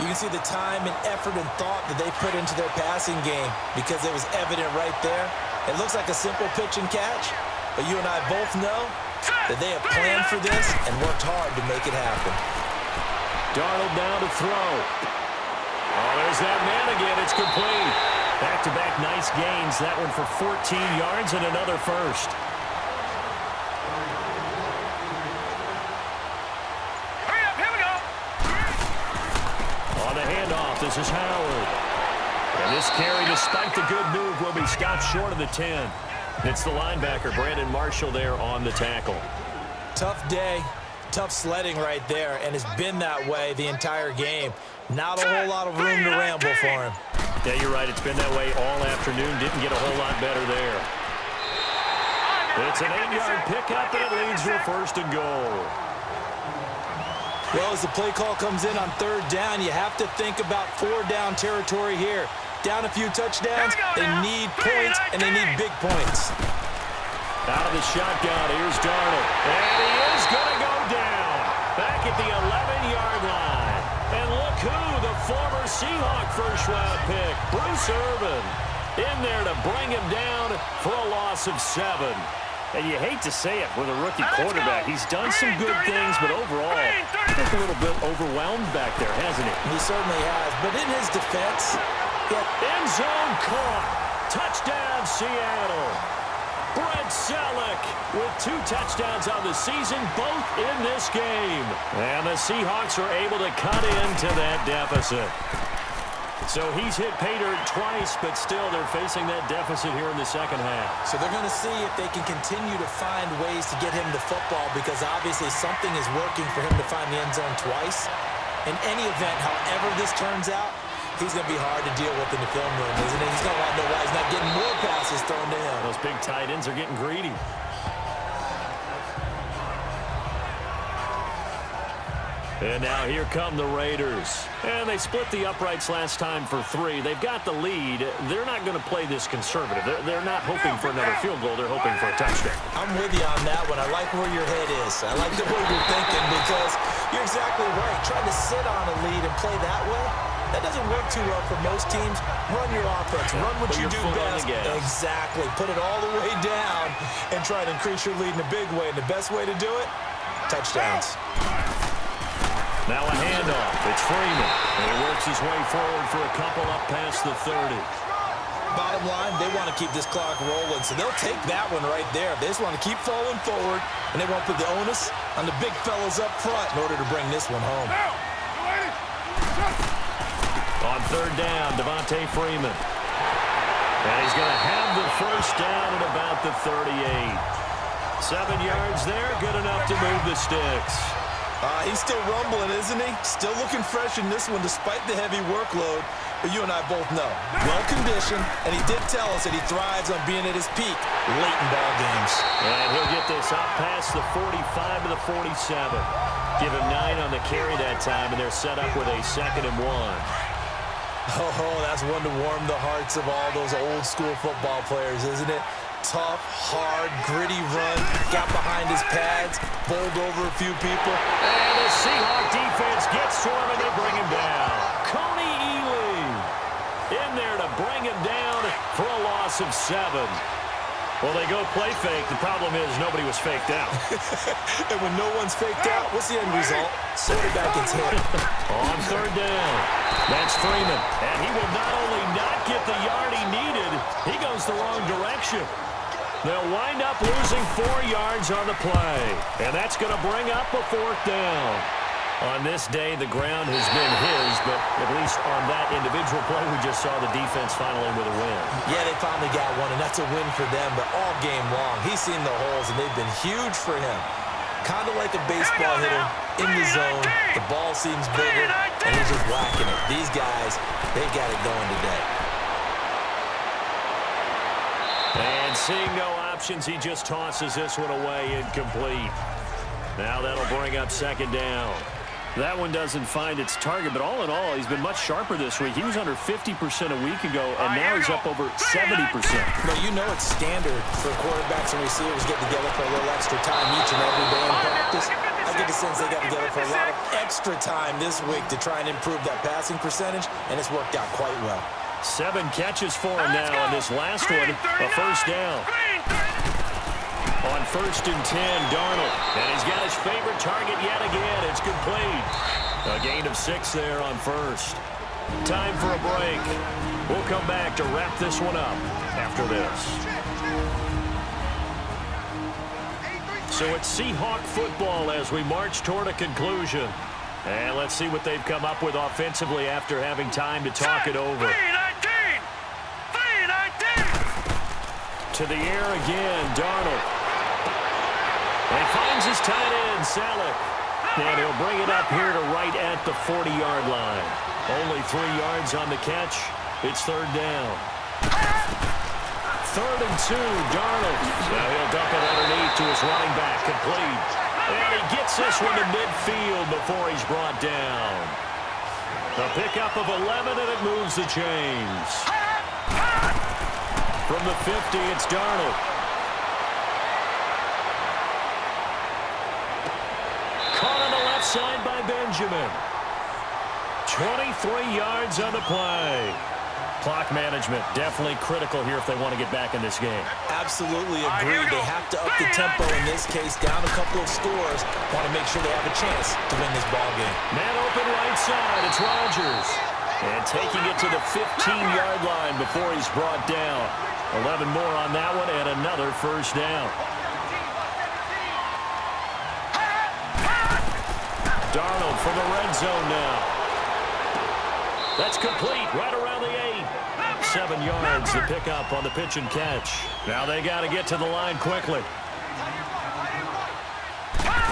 You can see the time and effort and thought that they put into their passing game because it was evident right there. It looks like a simple pitch and catch, but you and I both know that they have planned for this and worked hard to make it happen. Darnold now to throw. Oh, there's that man again. It's complete. Back-to-back nice gains. That one for 14 yards and another first. Hurry up, here we go. On the handoff, this is Howard. And this carry, despite the good move, will be stopped short of the 10. It's the linebacker, Brandon Marshall, there on the tackle. Tough day. Tough sledding right there, and it's been that way the entire game. Not a whole lot of room to ramble for him. Yeah, you're right. It's been that way all afternoon. Didn't get a whole lot better there. It's an 8-yard pickup, and it leads to a first and goal. Well, as the play call comes in on third down, you have to think about 4-down territory here. Down a few touchdowns, they need points, and they need big points. Out of the shotgun, here's Darnold. And he is going to go down. Back at the 11-yard line. And look who, the former Seahawk first-round pick, Bruce Irvin, in there to bring him down for a loss of 7. And you hate to say it with a rookie quarterback. He's done some good things, but overall, I think a little bit overwhelmed back there, hasn't he? He certainly has. But in his defense, end zone caught. Touchdown, Seattle. Brett Selleck with 2 touchdowns on the season, both in this game. And the Seahawks are able to cut into that deficit. So he's hit pay dirt twice, but still they're facing that deficit here in the second half. So they're going to see if they can continue to find ways to get him the football, because obviously something is working for him to find the end zone twice. In any event, however this turns out, he's going to be hard to deal with in the film room, isn't he? He's going to want to know why he's not getting more passes thrown to him. Those big tight ends are getting greedy. And now here come the Raiders. And they split the uprights last time for 3. They've got the lead. They're not going to play this conservative. They're not hoping for another field goal. They're hoping for a touchdown. I'm with you on that one. I like where your head is. I like the way you're thinking, because you're exactly right. Trying to sit on a lead and play that way, that doesn't work too well for most teams. Run your offense. Run what you do best. Exactly. Put it all the way down and try to increase your lead in a big way. And the best way to do it, touchdowns. Now a handoff. It's Freeman. And he works his way forward for a couple up past the 30. Bottom line, they want to keep this clock rolling, so they'll take that one right there. They just want to keep falling forward, and they won't put the onus on the big fellas up front in order to bring this one home. On third down, Devontae Freeman. And he's going to have the first down at about the 38. 7 yards there, good enough to move the sticks. He's still rumbling, isn't he? Still looking fresh in this one despite the heavy workload. But you and I both know, well-conditioned, and he did tell us that he thrives on being at his peak late in ball games. And he'll get this up past the 45 to the 47. Give him 9 on the carry that time, and they're set up with a 2nd and 1. Oh, that's one to warm the hearts of all those old-school football players, isn't it? Tough, hard, gritty run, got behind his pads, bowled over a few people. And the Seahawks defense gets to him, and they bring him down. Coney Ely in there to bring him down for a loss of 7. Well, they go play fake. The problem is nobody was faked out. And when no one's faked out, what's the end result? Quarterback gets hit. On third down, that's Freeman. And he will not only not get the yard he needed, he goes the wrong direction. They'll wind up losing 4 yards on the play. And that's going to bring up a 4th down. On this day, the ground has been his, but at least on that individual play, we just saw the defense finally with a win. Yeah, they finally got one, and that's a win for them, but all game long, he's seen the holes, and they've been huge for him. Kind of like a baseball hitter in the zone. The ball seems bigger, and he's just whacking it. These guys, they got it going today. And seeing no options, he just tosses this one away incomplete. Now that'll bring up 2nd down. That one doesn't find its target, but all in all, he's been much sharper this week. He was under 50% a week ago, and now he's up over 70%. Well, you know it's standard for quarterbacks and receivers get together for a little extra time each and every day in practice. I get the sense they got together for a lot of extra time this week to try and improve that passing percentage, and it's worked out quite well. 7 catches for him now on this last one, a first down. On 1st and 10, Darnold. And he's got his favorite target yet again. It's complete. A gain of 6 there on 1st. Time for a break. We'll come back to wrap this one up after this. So it's Seahawk football as we march toward a conclusion. And let's see what they've come up with offensively after having time to talk it over. 319! To the air again, Darnold. And he finds his tight end, Salek. And he'll bring it up here to right at the 40-yard line. Only 3 yards on the catch. It's 3rd down. 3rd and 2, Darnold. Now he'll dump it underneath to his running back, complete. And he gets this one to midfield before he's brought down. The pickup of 11, and it moves the chains. From the 50, it's Darnold. Caught on the left side by Benjamin. 23 yards on the play. Clock management definitely critical here if they want to get back in this game. Absolutely agreed. They have to up the tempo in this case, down a couple of scores. Want to make sure they have a chance to win this ball game. Man open right side. It's Rodgers. And taking it to the 15-yard line before he's brought down. 11 more on that one and another first down. Darnold from the red zone now. That's complete right around the 8. 7 yards to pick up on the pitch and catch. Now they got to get to the line quickly.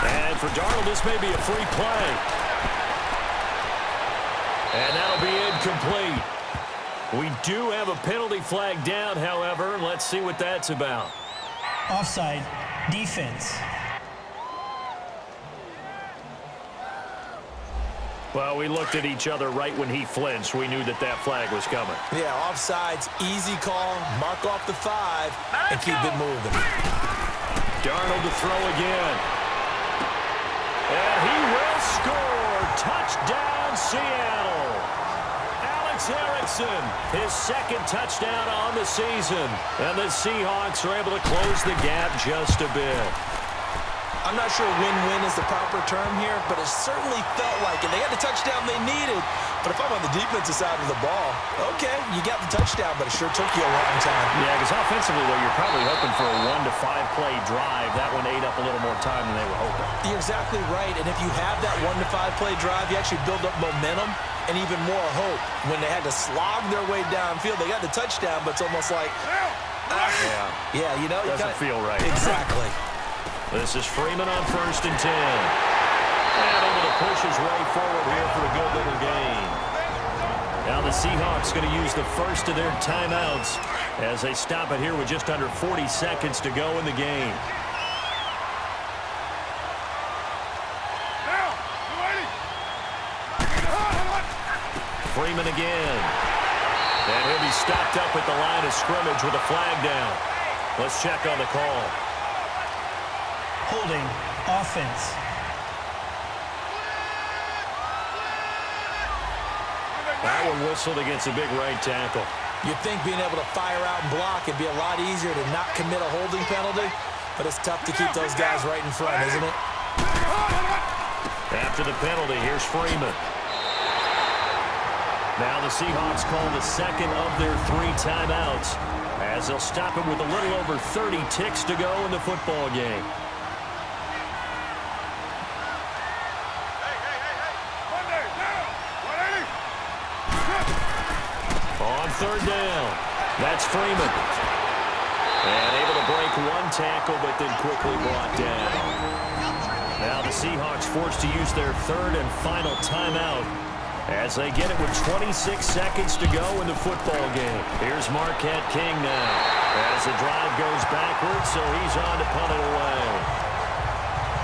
And for Darnold, this may be a free play. And that'll be incomplete. We do have a penalty flag down, however. Let's see what that's about. Offside, defense. Well, we looked at each other right when he flinched. We knew that that flag was coming. Yeah, offsides, easy call. Mark off the 5 and keep it moving. Darnold to throw again. And he will score. Touchdown, Seattle. Alex Erickson, his second touchdown on the season. And the Seahawks are able to close the gap just a bit. I'm not sure win-win is the proper term here, but it certainly felt like it. They had the touchdown they needed, but if I'm on the defensive side of the ball, okay, you got the touchdown, but it sure took you a long time. Yeah, because offensively, though, you're probably hoping for a 1 to 5 play drive. That one ate up a little more time than they were hoping. You're exactly right, and if you have that 1 to 5 play drive, you actually build up momentum and even more hope. When they had to slog their way downfield, they got the touchdown, but it's almost like, yeah, you know. Doesn't feel right. Exactly. This is Freeman on 1st and 10. And able to push his way forward here for a good little gain. Now the Seahawks going to use the first of their timeouts as they stop it here with just under 40 seconds to go in the game. Freeman again. And he'll be stopped up at the line of scrimmage with a flag down. Let's check on the call. Holding, offense. That one whistled against a big right tackle. You'd think being able to fire out and block would be a lot easier to not commit a holding penalty, but it's tough to keep those guys right in front, isn't it? After the penalty, here's Freeman. Now the Seahawks call the second of their 3 timeouts as they'll stop it with a little over 30 ticks to go in the football game. On 3rd down, that's Freeman. And able to break 1 tackle, but then quickly brought down. Now the Seahawks forced to use their 3rd and final timeout as they get it with 26 seconds to go in the football game. Here's Marquette King now as the drive goes backwards, so he's on to punt it away.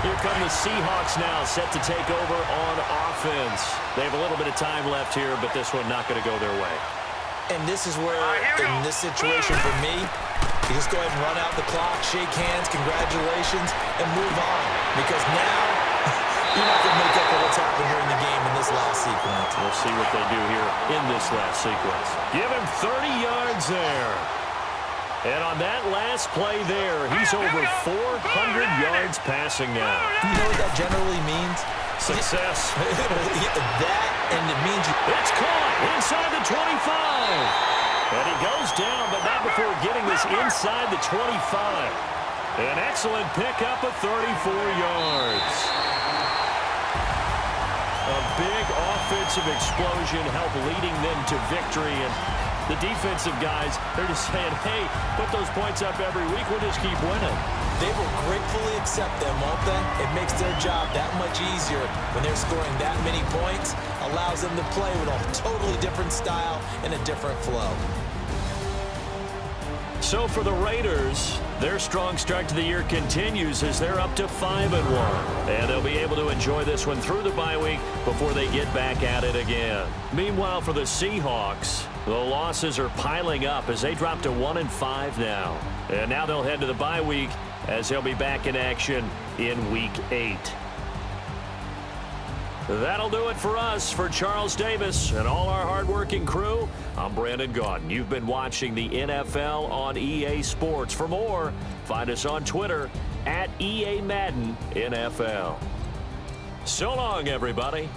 Here come the Seahawks now, set to take over on offense. They have a little bit of time left here, but this one not going to go their way. And this is where, in this situation for me, you just go ahead and run out the clock, shake hands, congratulations, and move on. Because now, you're not going to make up for what's happened during the game in this last sequence. We'll see what they do here in this last sequence. Give him 30 yards there. And on that last play there, he's over 400 yards passing now. You know what that generally means? Success. That, and it means It's caught inside the 25. And he goes down, but not before getting this inside the 25. An excellent pickup of 34 yards. A big offensive explosion helped leading them to victory. And the defensive guys, they're just saying, hey, put those points up every week. We'll just keep winning. they will gratefully accept them, won't they? It makes their job that much easier when they're scoring that many points, allows them to play with a totally different style and a different flow. So for the Raiders, their strong start to the year continues as they're up to 5-1. And they'll be able to enjoy this one through the bye week before they get back at it again. Meanwhile, for the Seahawks, the losses are piling up as they drop to 1-5 now. And now they'll head to the bye week as they'll be back in action in Week 8. That'll do it for us. For Charles Davis and all our hardworking crew, I'm Brandon Gaudin. You've been watching the NFL on EA Sports. For more, find us on Twitter @EA Madden NFL. So long, everybody.